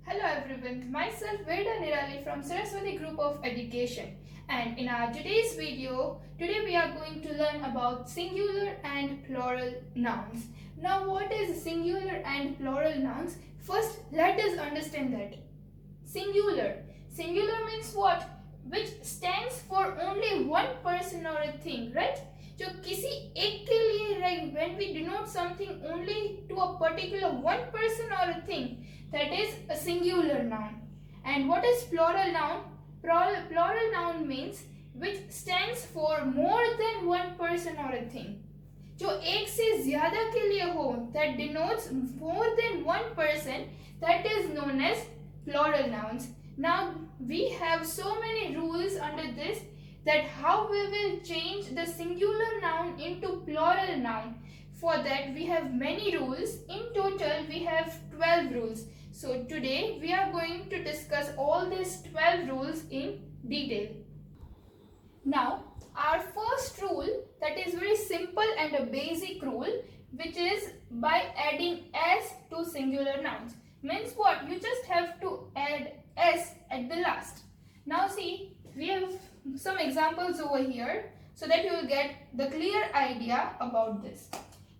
Hello everyone, myself Veda Nirali from Saraswati Group of Education, and in our today's video, today we are going to learn about singular and plural nouns. Now what is singular and plural nouns? First let us understand that. Singular means what? Which stands for only one person or a thing, right? जो किसी एक के लिए, like when we denote something only to a particular one person or a thing, that is a singular noun. And what is plural noun? Plural noun means which stands for more than one person or a thing. जो एक से ज्यादा के लिए हो, that denotes more than one person, that is known as plural nouns. Now we have so many rules under this, that how we will change the singular noun into plural noun. For that we have many rules. In total we have 12 rules. So today we are going to discuss all these 12 rules in detail. Now our first rule, that is very simple and a basic rule, which is by adding s to singular nouns. Means what? You just have to add s at the last. Now see, we have some examples over here so that you will get the clear idea about this.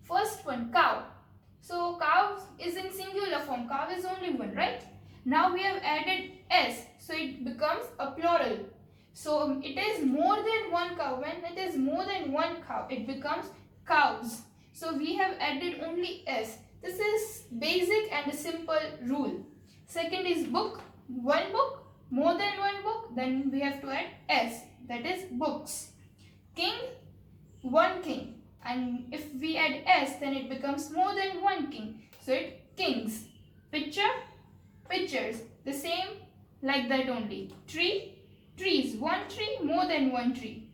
First one, cow. So cow is in singular form. Cow is only one, right? Now we have added s, so it becomes a plural. So it is more than one cow. When it is more than one cow, it becomes cows. So we have added only s. This is basic and a simple rule. Second is book. One book. More than one book, then we have to add s, that is books. King, one king, and if we add s, then it becomes more than one king, so it kings. Picture, pictures, the same like that only. Tree, trees, one tree, more than one tree.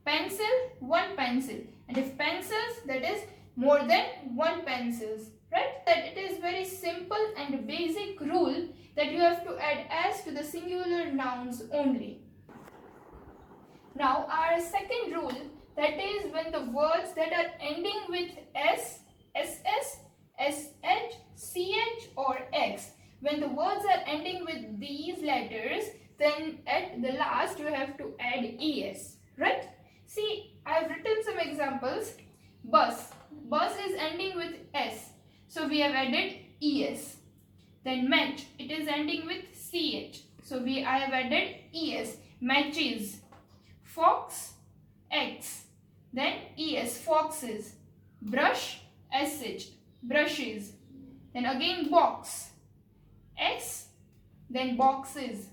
Pencil, one pencil, and if pencils, that is more than one pencils, right? That it is very simple and a basic rule that you have to add s to the singular nouns only. Now our second rule, that is when the words that are ending with s, ss, sh, ch or x, when the words are ending with these letters, then at the last you have to add es, right? See, I have written some examples. Bus. Bus is ending with s, so we have added es. Then match, it is ending with ch, so I have added es, matches. Fox, x, then es, foxes. Brush, sh, brushes. Then again box, s, then boxes.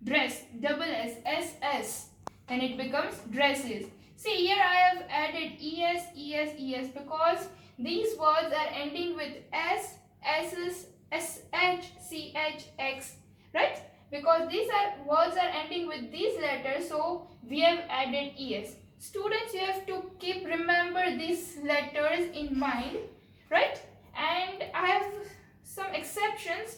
Dress, double s, ss, then it becomes dresses. See, here I have added es because these words are ending with s, ss, sh, ch, x, right? Because these words are ending with these letters, so we have added es. Students, you have to keep remember these letters in mind, right? And I have some exceptions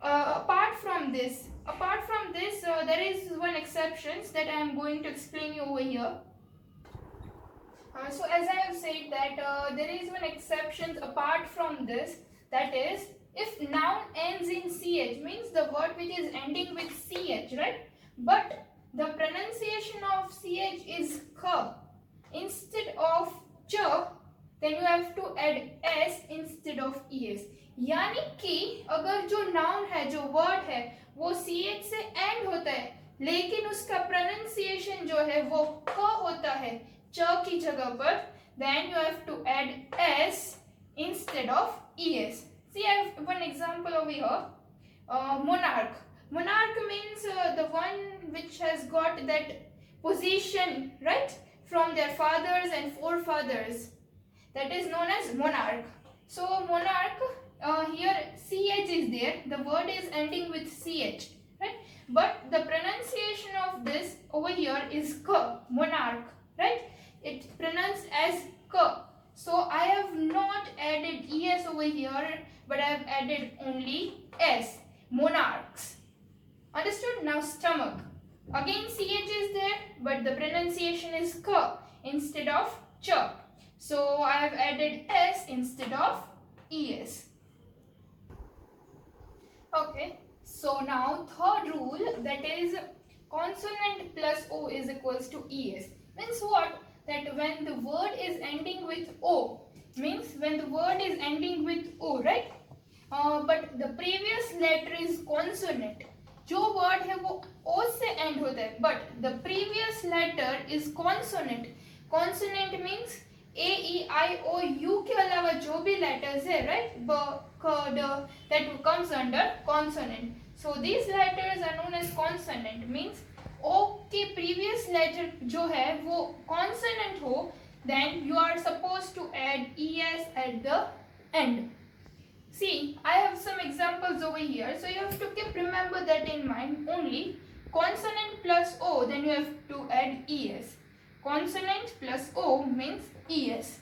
apart from this. There is one exception that I am going to explain you over here. So as I have said that there is one exception apart from this, that is if noun ends in ch, means the word which is ending with ch, right? But the pronunciation of ch is k instead of ch, then you have to add s instead of es. यानी कि अगर जो noun है, जो word है, वो ch से end होता है, लेकिन उसका pronunciation जो है वो k होता है च की जगह पर, then you have to add s instead of es. See, I have one example over here. Monarch. Monarch means the one which has got that position, right, from their fathers and forefathers. That is known as monarch. So monarch, here ch is there. The word is ending with ch, right? But the pronunciation of this over here is k, monarch, right? It's pronounced as k. So I have not added es over here, but I have added only s, monarchs. Understood? Now stomach. Again ch is there, but the pronunciation is k instead of ch. So I have added s instead of es. Okay. So now third rule, that is consonant plus O is equals to ES. Means what? That when the word is ending with O, means when the word is ending with O, right? But the previous letter is consonant. जो word है वो O से end होता है, but the previous letter is consonant. Consonant means A E I O U के अलावा जो भी लेटर्स है, राइट, ब क ड, that comes under consonant. So these letters are known as consonant. Means O के प्रीवियस लेटर जो है वो कॉन्सोनेंट हो, then you are suppose to add E S at the end. See, I have some examples over here, so you have to keep remember that in mind only. Consonant plus O, then you have to add ES. Consonant plus O means ES.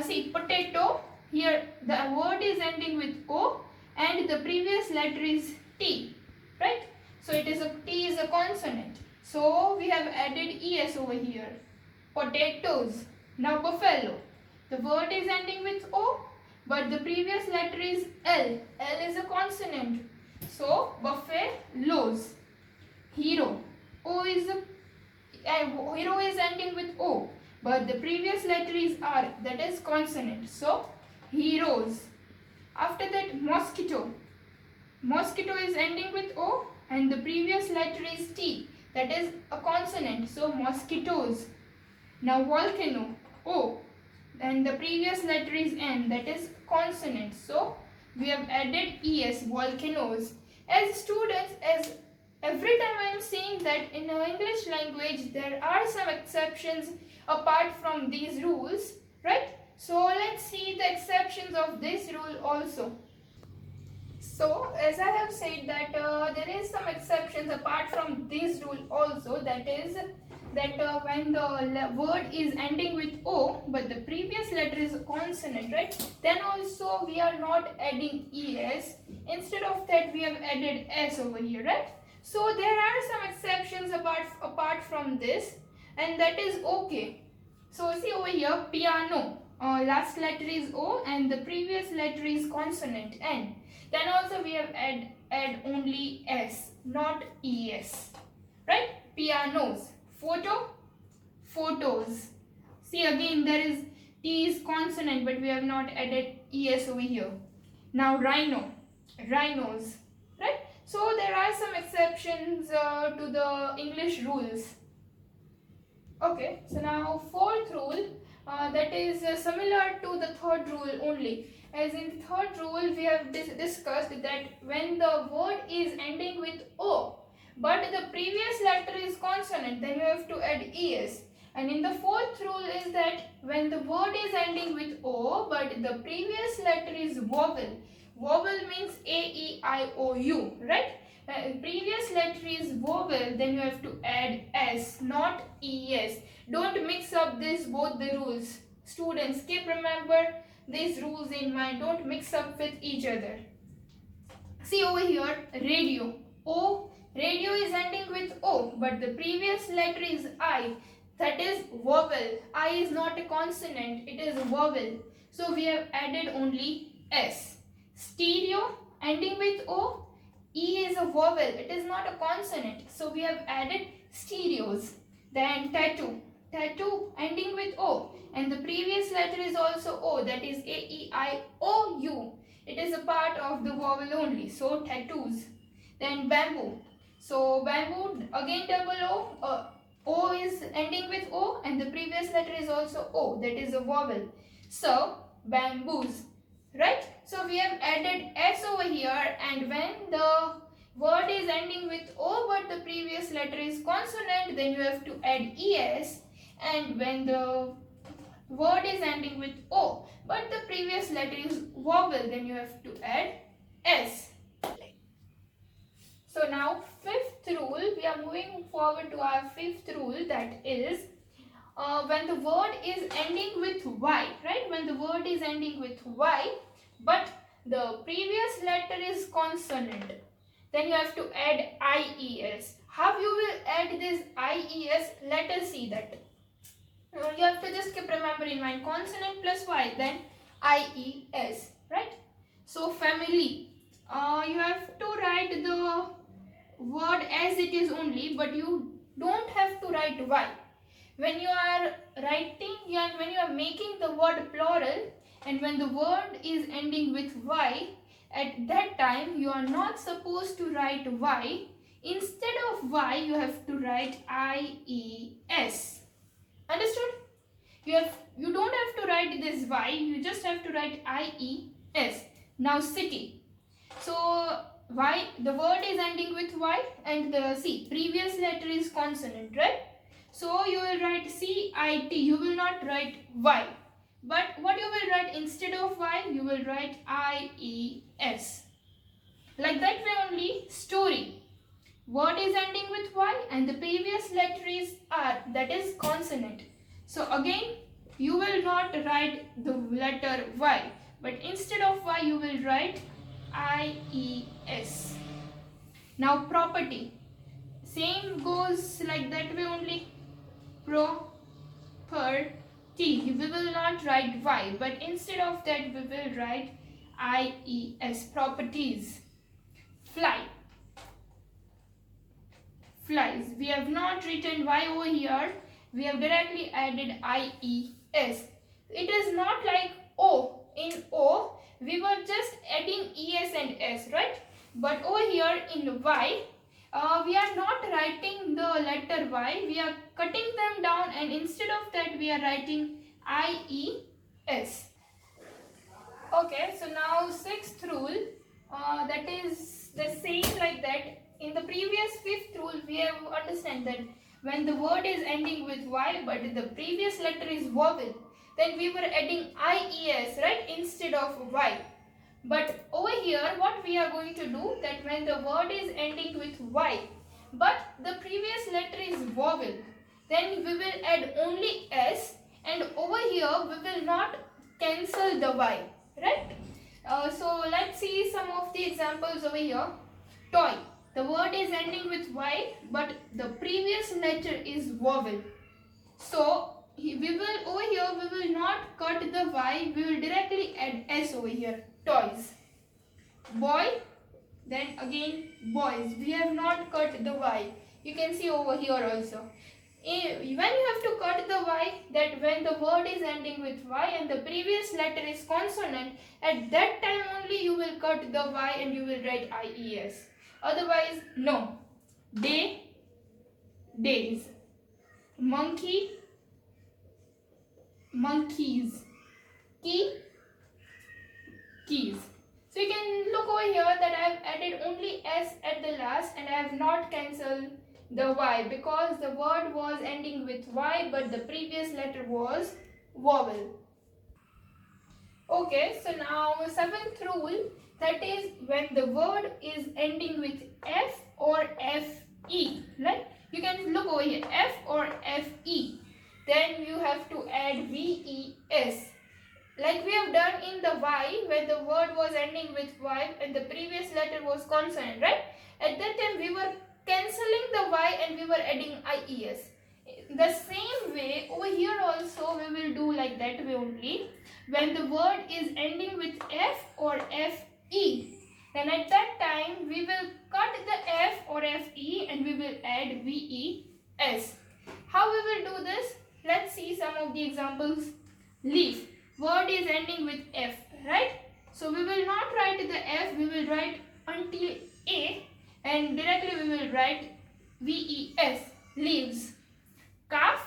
See, potato, here the word is ending with O and the previous letter is T, right? So it is T is a consonant. So we have added ES over here. Potatoes. Now buffalo. The word is ending with O, but the previous letter is L. L is a consonant. So, buffaloes. Hero. O is hero is ending with O, but the previous letter is R. That is consonant. So, heroes. After that, mosquito. Mosquito is ending with O, and the previous letter is T. That is a consonant. So, mosquitoes. Now, volcano. O. And the previous letter is N, that is consonant. So we have added ES, volcanoes. As students, as every time I am saying that in English language there are some exceptions apart from these rules, right? So let's see the exceptions of this rule also. So as I have said that there is some exceptions apart from this rule also, that is that when the word is ending with O but the previous letter is a consonant, right, then also we are not adding ES. Instead of that we have added S over here, right? So there are some exceptions apart from this, and that is okay. So see over here, piano, last letter is O and the previous letter is consonant N. Then also we have add only S, not ES, right? Pianos. Photo, photos. See again there is T is consonant but we have not added ES over here. Now rhino, rhinos, right? So there are some exceptions to the English rules. Okay, so now fourth rule, that is similar to the third rule only. As in the third rule we have discussed that when the word is ending with O but the previous letter is consonant, then you have to add ES. And in the fourth rule is that when the word is ending with O but the previous letter is vowel. Vowel means A-E-I-O-U, right? Previous letter is vowel, then you have to add S, not ES. Don't mix up both the rules. Students, keep remember these rules in mind. Don't mix up with each other. See over here, radio. O. Radio is ending with O, but the previous letter is I. That is vowel. I is not a consonant, it is a vowel. So we have added only S. Stereo ending with O. E is a vowel, it is not a consonant. So we have added stereos. Then tattoo. Tattoo ending with O. And the previous letter is also O. That is A-E-I-O-U. It is a part of the vowel only. So tattoos. Then bamboo. So bamboo, again double O, O is ending with O and the previous letter is also O, that is a vowel. So bamboos, right? So we have added S over here, and when the word is ending with O but the previous letter is consonant, then you have to add ES, and when the word is ending with O but the previous letter is vowel, then you have to add S. So now fifth rule, we are moving forward to our fifth rule, that is when the word is ending with Y, right? When the word is ending with Y but the previous letter is consonant, then you have to add IES. How you will add this IES? Let us see that. You have to just keep remember in mind, consonant plus Y, then IES, right? So family, you have to write write the word as it is only, but you don't have to write y. When you are writing and when you are making the word plural, and when the word is ending with y, at that time you are not supposed to write y. Instead of y, you have to write ies. Understood? You don't have to write this y, you just have to write ies. Now city. So y, the word is ending with y, and the c, previous letter is consonant, right? So you will write CIT, you will not write y. But what you will write instead of y, you will write IES. Like that way only. Story. Word is ending with y and the previous letter is R, that is consonant. So again, you will not write the letter y, but instead of y, you will write IES. Now property. Same goes like that way only. Property. We will not write y, but instead of that we will write IES. Properties. Fly. Flies. We have not written y over here. We have directly added IES. It is not like O. In O, we were just adding ES and S, right? But over here in Y, we are not writing the letter Y, we are cutting them down, and instead of that we are writing IES. Okay, so now sixth rule, that is the same like that. In the previous fifth rule, we have understand that when the word is ending with Y but the previous letter is vowel, then we were adding IES, right, instead of Y. But over here, what we are going to do, that when the word is ending with Y, but the previous letter is vowel, then we will add only S, and over here we will not cancel the Y, right? So let's see some of the examples over here. Toy. The word is ending with Y, but the previous letter is vowel. So we will over here, we will not cut the Y, we will directly add S over here. Toys. Boy, then again boys. We have not cut the Y. You can see over here also. When you have to cut the Y, that when the word is ending with Y and the previous letter is consonant, at that time only you will cut the Y and you will write IES. Otherwise, no. Day, days. Monkey, monkeys. Key, keys. So you can look over here that I have added only S at the last and I have not cancelled the Y because the word was ending with Y but the previous letter was vowel. Okay, so now seventh rule, that is when the word is ending with F or FE, right? You can look over here, F or FE. Then you have to add VES. Like we have done in the Y, where the word was ending with Y and the previous letter was consonant, right? At that time we were cancelling the Y and we were adding IES. The same way over here also we will do like that way only. When the word is ending with F or FE, then at that time we will cut the F or FE and we will add VES. How we will do this? Let's see some of the examples. Leaf. Word is ending with F, right? So we will not write the F, we will write until A and directly we will write VES, leaves. Calf,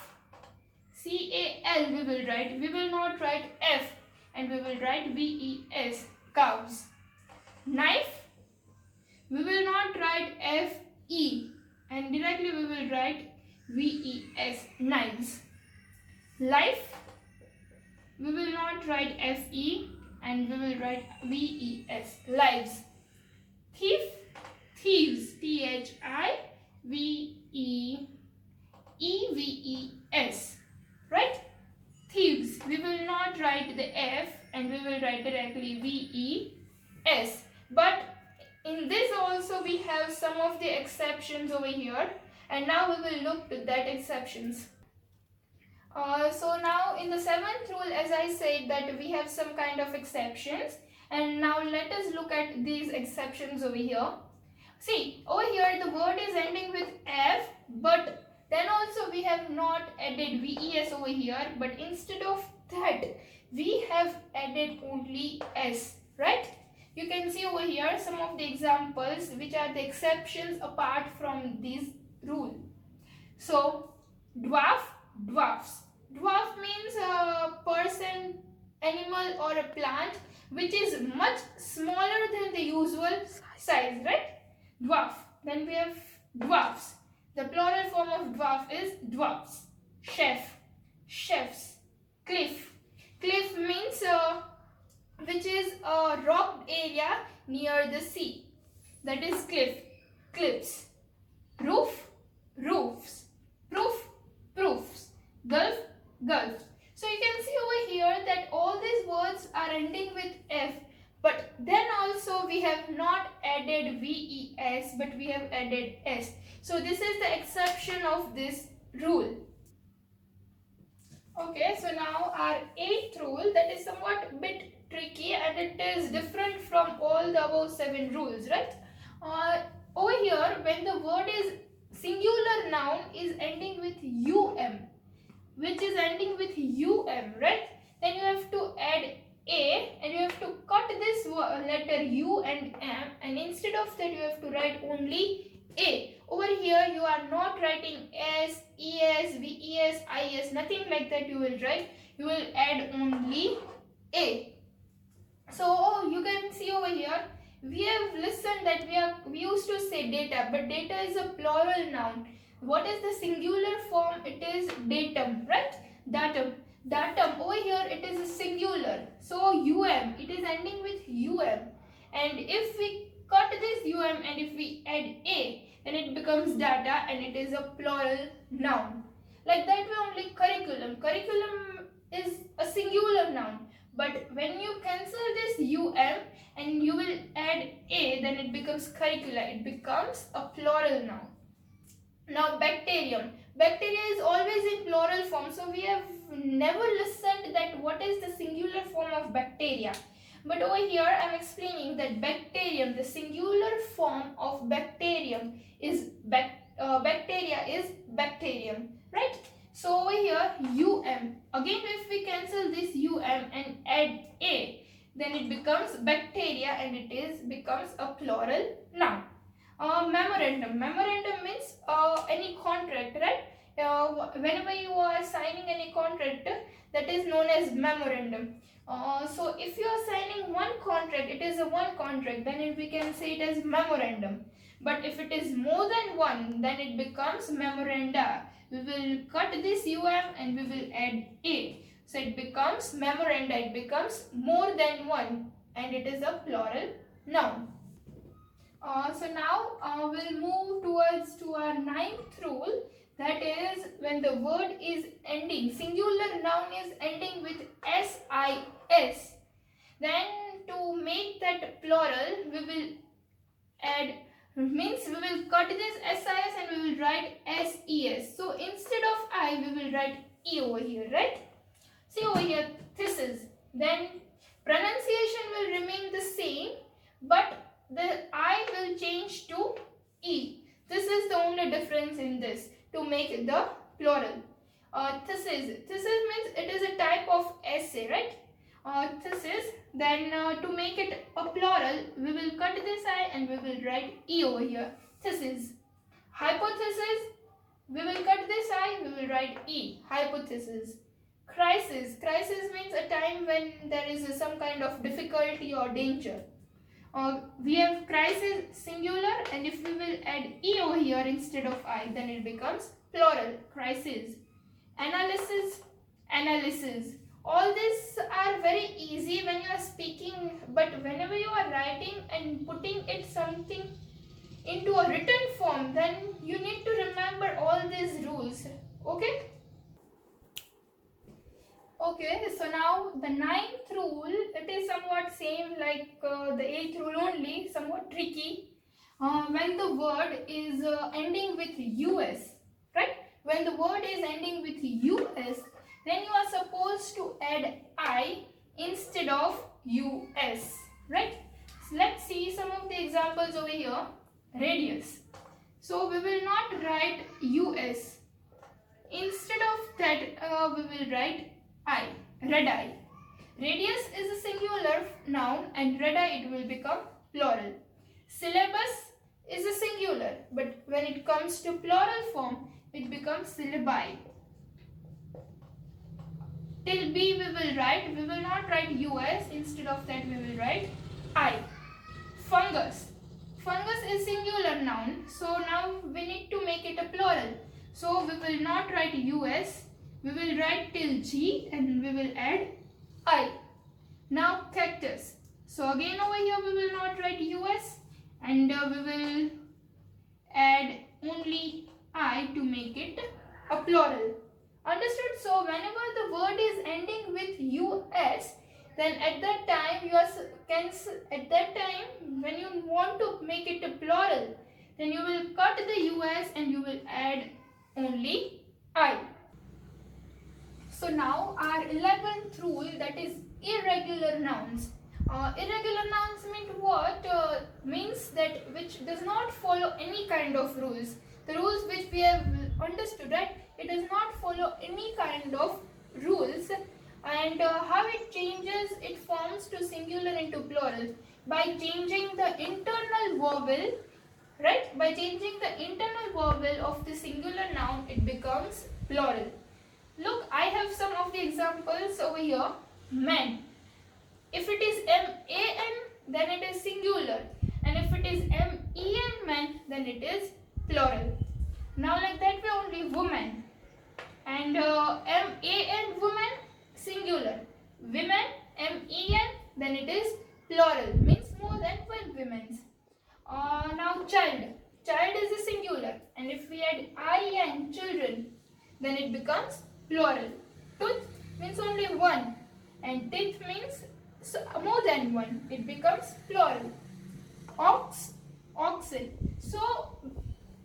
CAL we will write, we will not write F and we will write VES, calves. Knife, we will not write FE and directly we will write VES, knives. Life, we will not write FE and we will write VES, lives. Thief, thieves, THIVEEVES, right? Thieves, we will not write the F and we will write directly VES. But in this also we have some of the exceptions over here and now we will look to that exceptions. So now in the seventh rule, as I said, that we have some kind of exceptions, and now let us look at these exceptions over here. See, over here the word is ending with F, but then also we have not added VES over here, but instead of that we have added only S, right? You can see over here some of the examples which are the exceptions apart from this rule. So, dwarf, dwarfs. Dwarf means a person, animal or a plant which is much smaller than the usual size, right? Dwarf. Then we have dwarfs. The plural form of dwarf is dwarfs. Chef, chefs. Cliff. Cliff means which is a rocked area near the sea. That is cliff. Cliffs. Roof, roofs. Proof, proofs. Gulf, gulfs. So you can see over here that all these words are ending with F, but then also we have not added VES, but we have added S. So this is the exception of this rule. Okay, so now our eighth rule, that is somewhat bit tricky and it is different from all the above 7 rules, right? Over here, when the word is singular noun is ending with UM, which is ending with UM, right? Then you have to add A and you have to cut this letter U and M, and instead of that you have to write only A. Over here you are not writing S, ES, VES, IS, nothing like that you will write. You will add only A. So you can see over here we have listened that we used to say data, but data is a plural noun. What is the singular form? It is datum, right? Datum. Datum over here it is a singular. So UM, it is ending with UM. And if we cut this UM and if we add A, then it becomes data and it is a plural noun. Like that way only curriculum. Curriculum is a singular noun. But when you cancel this UM and you will add A, then it becomes curricula. It becomes a plural noun. Now bacterium. Bacteria is always in plural form. So we have never listened that what is the singular form of bacteria. But over here I am explaining that bacterium, the singular form of bacterium is bacteria is bacterium, right? So over here UM. Again if we cancel this UM and add A, then it becomes bacteria and it becomes a plural noun. Memorandum. Memorandum means any contract, right? Whenever you are signing any contract, that is known as memorandum. So if you are signing one contract, it is a one contract, then we can say it as memorandum. But if it is more than one, then it becomes memoranda. We will cut this UM and we will add A. So it becomes memoranda, it becomes more than one and it is a plural noun. So now we'll move to our 9th rule, that is when the word is ending, singular noun is ending with SIS, then to make that plural we will add, means we will cut this SIS and we will write SES. So instead of I we will write E over here, right? See over here, this is, then pronunciation will remain the same, but the I will change to E. This is the only difference in this to make the plural. This is means it is a type of essay, right? This is, then to make it a plural, we will cut this I and we will write E over here. This is hypothesis. We will cut this I, we will write E. Hypothesis. Crisis. Crisis means a time when there is some kind of difficulty or danger. We have crisis singular, and if we will add E over here instead of I, then it becomes plural, crisis. Analysis, analysis. All these are very easy when you are speaking, but whenever you are writing and putting it something into a written form, then you need to remember all these rules. Okay? Okay, so now the 9th rule, it is somewhat same like the 8th rule only, somewhat tricky. When the word is ending with US, right? When the word is ending with US, then you are supposed to add I instead of US, right? So let's see some of the examples over here. radius. So we will not write US. Instead of that, we will write I, red eye. Radius is a singular noun and red eye it will become plural. Syllabus is a singular, but when it comes to plural form, it becomes syllabi. Till B we will not write US, instead of that we will write I. Fungus. Fungus is singular noun, so now we need to make it a plural. So we will not write US, we will write till G and we will add I. Now cactus. So again over here we will not write US and we will add only I to make it a plural. Understood? So whenever the word is ending with US, then at that time when you want to make it a plural, then you will cut the US and you will add only I. So now our 11th rule, that is irregular nouns. Irregular nouns mean what? Means that which does not follow any kind of rules. The rules which we have understood, right? It does not follow any kind of rules. And how it changes, it forms to singular into plural by changing the internal vowel, right? By changing the internal vowel of the singular noun, it becomes plural. Look, I have some of the examples over here. Man. If it is M-A-N, then it is singular. And if it is M-E-N, man, then it is plural. Now like that way only woman. And M-A-N, woman, singular. Women, M-E-N, then it is plural. Means more than one women's. Now child. Child is a singular. And if we add I-N, children, then it becomes plural. Tooth means only one. And teeth means more than one. It becomes plural. Ox, oxen. So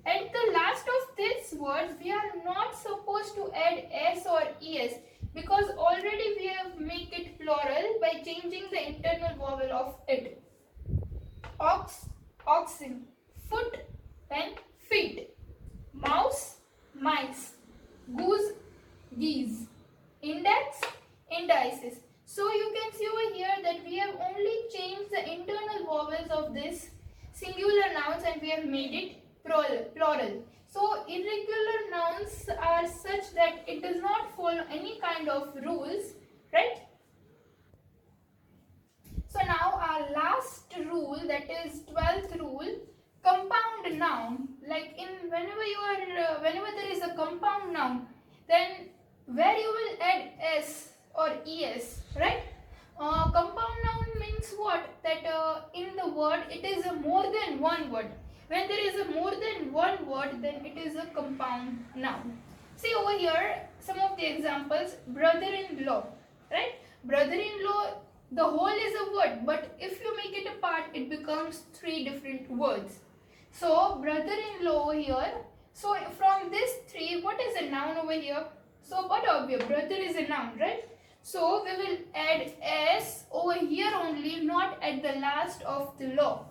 at the last of this word, we are not supposed to add S or ES because already we have made it plural by changing the internal vowel of it. Ox, oxen. Foot and feet. Mouse, mice. Goose, geese. Index, indices. So you can see over here that we have only changed the internal vowels of this singular nouns and we have made it plural. So irregular nouns are such that it does not follow any kind of rules, right? So now our last rule, that is 12th rule, compound noun. Like whenever there is a compound noun, then where you will add S or ES, right? Compound noun means what? That in the word it is a more than one word. When there is a more than one word, then it is a compound noun. See over here some of the examples. Brother-in-law, right? Brother-in-law, the whole is a word, but if you make it apart, it becomes three different words. So brother-in-law over here. So from this three, what is a noun over here? So what obvious? Brother is a noun, right? So we will add S over here only, not at the last of the law.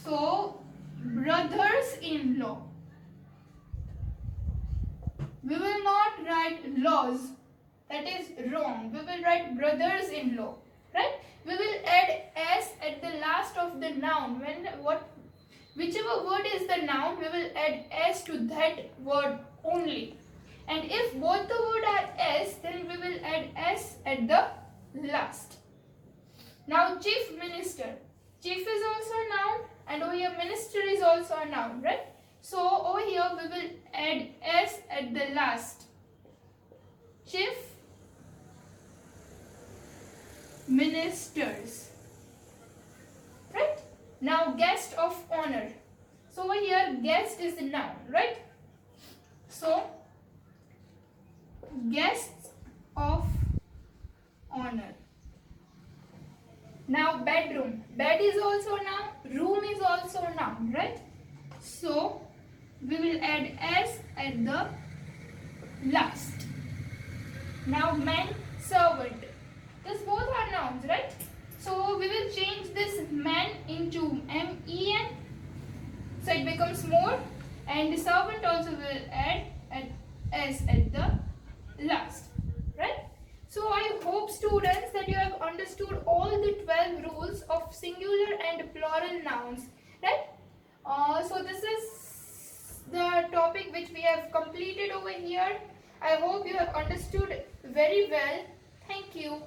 So brothers-in-law. We will not write laws. That is wrong. We will write brothers-in-law, right? We will add S at the last of the noun. Whichever word is the noun, we will add S to that word only. And if both the words are S, then we will add S at the last. Now chief minister. Chief is also a noun and over here minister is also a noun, right? So over here we will add S at the last. Chief ministers. Right? Now guest of honor. So over here guest is a noun, right? So guests of honor. Now bedroom. Bed is also a noun. Room is also a noun, right? So we will add S at the last. Now man, servant. These both are nouns, right? So we will change this man into M-E-N. So it becomes more, and the servant also will add s at the last, right? So I hope students that you have understood all the 12 rules of singular and plural nouns, right? So this is the topic which we have completed over here. I hope you have understood very well. Thank you.